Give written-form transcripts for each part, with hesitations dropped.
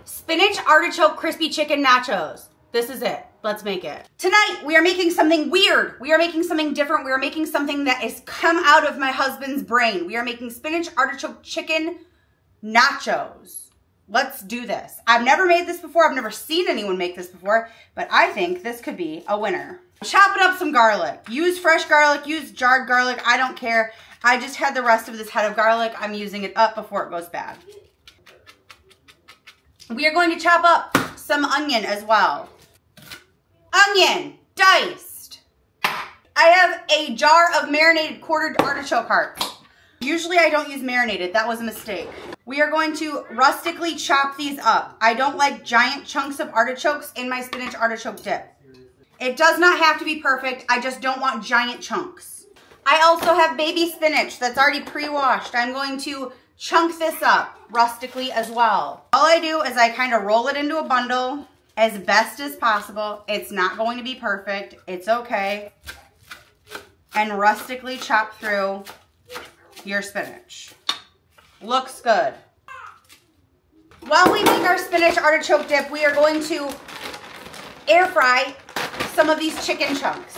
spinach artichoke crispy chicken nachos. This is it. Let's make it. Tonight, we are making something weird. We are making something different. We are making something that has come out of my husband's brain. We are making spinach artichoke chicken nachos. Let's do this. I've never made this before. I've never seen anyone make this before, but I think this could be a winner. Chopping up some garlic. Use fresh garlic, use jarred garlic. I don't care. I just had the rest of this head of garlic. I'm using it up before it goes bad. We are going to chop up some onion as well. Onion, diced. I have a jar of marinated quartered artichoke hearts. Usually I don't use marinated, that was a mistake. We are going to rustically chop these up. I don't like giant chunks of artichokes in my spinach artichoke dip. It does not have to be perfect, I just don't want giant chunks. I also have baby spinach that's already pre-washed. I'm going to chunk this up rustically as well. All I do is I kind of roll it into a bundle as best as possible. It's not going to be perfect. It's okay. And rustically chop through your spinach. Looks good. While we make our spinach artichoke dip, we are going to air fry some of these chicken chunks.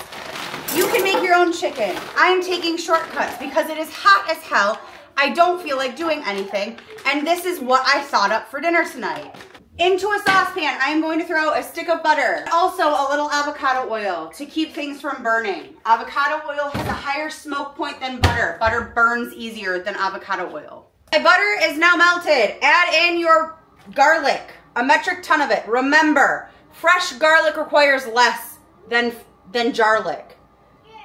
You can make your own chicken. I am taking shortcuts because it is hot as hell. I don't feel like doing anything. And this is what I thought up for dinner tonight. Into a saucepan, I am going to throw a stick of butter. Also a little avocado oil to keep things from burning. Avocado oil has a higher smoke point than butter. Butter burns easier than avocado oil. My butter is now melted. Add in your garlic, a metric ton of it. Remember, fresh garlic requires less than jarlic.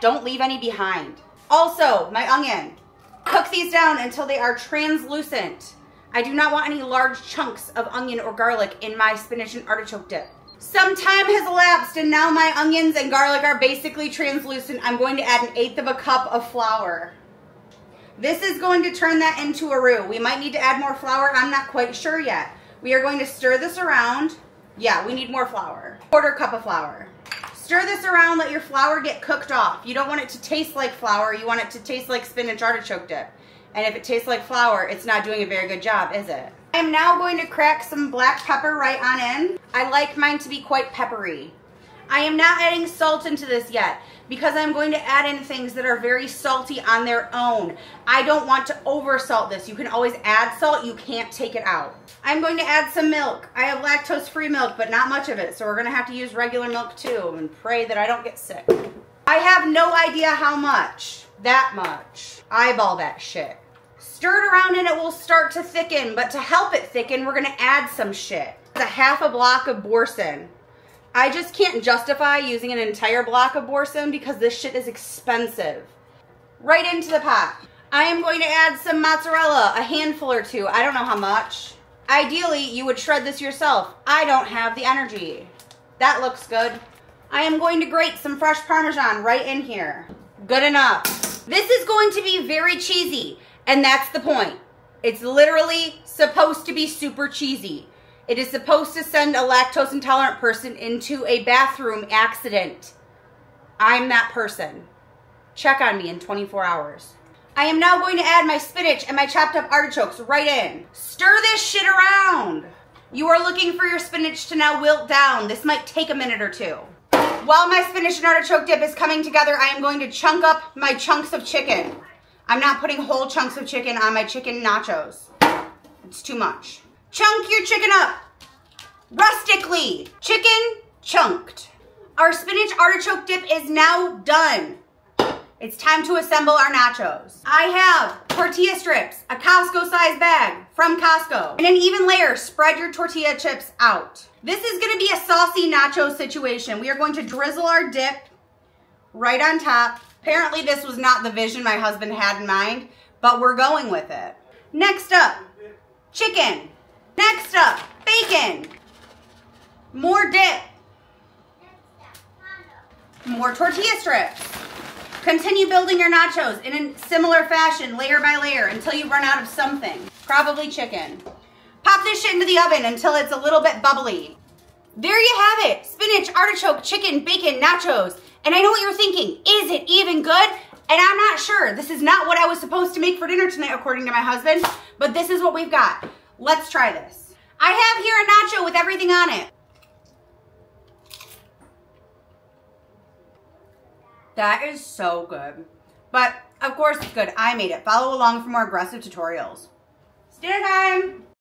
Don't leave any behind. Also, my onion. Cook these down until they are translucent. I do not want any large chunks of onion or garlic in my spinach and artichoke dip. Some time has elapsed and now my onions and garlic are basically translucent. I'm going to add 1/8 of a cup of flour. This is going to turn that into a roux. We might need to add more flour. I'm not quite sure yet. We are going to stir this around. Yeah, we need more flour. 1/4 cup of flour. Stir this around, let your flour get cooked off. You don't want it to taste like flour. You want it to taste like spinach artichoke dip. And if it tastes like flour, it's not doing a very good job, is it? I am now going to crack some black pepper right on in. I like mine to be quite peppery. I am not adding salt into this yet because I'm going to add in things that are very salty on their own. I don't want to over salt this. You can always add salt, you can't take it out. I'm going to add some milk. I have lactose-free milk, but not much of it, so we're gonna have to use regular milk too and pray that I don't get sick. I have no idea how much. That much. Eyeball that shit. Stir it around and it will start to thicken, but to help it thicken, we're gonna add some shit. It's a 1/2 block of boursin. I just can't justify using an entire block of boursin because this shit is expensive. Right into the pot. I am going to add some mozzarella, a handful or two, I don't know how much. Ideally, you would shred this yourself. I don't have the energy. That looks good. I am going to grate some fresh Parmesan right in here. Good enough. This is going to be very cheesy, and that's the point. It's literally supposed to be super cheesy. It is supposed to send a lactose intolerant person into a bathroom accident. I'm that person. Check on me in 24 hours. I am now going to add my spinach and my chopped up artichokes right in. Stir this shit around. You are looking for your spinach to now wilt down. This might take a minute or two. While my spinach and artichoke dip is coming together, I am going to chunk up my chunks of chicken. I'm not putting whole chunks of chicken on my chicken nachos. It's too much. Chunk your chicken up. Rustically. Chicken chunked. Our spinach artichoke dip is now done. It's time to assemble our nachos. I have tortilla strips, a Costco size bag from Costco. In an even layer, spread your tortilla chips out. This is gonna be a saucy nacho situation. We are going to drizzle our dip right on top. Apparently this was not the vision my husband had in mind, but we're going with it. Next up, chicken. Next up, bacon. More dip. More tortilla strips. Continue building your nachos in a similar fashion, layer by layer, until you run out of something. Probably chicken. Pop this shit into the oven until it's a little bit bubbly. There you have it. Spinach, artichoke, chicken, bacon, nachos. And I know what you're thinking. Is it even good? And I'm not sure. This is not what I was supposed to make for dinner tonight, according to my husband. But this is what we've got. Let's try this. I have here a too with everything on it. That is so good. But of course it's good. I made it. Follow along for more aggressive tutorials. Dinner time!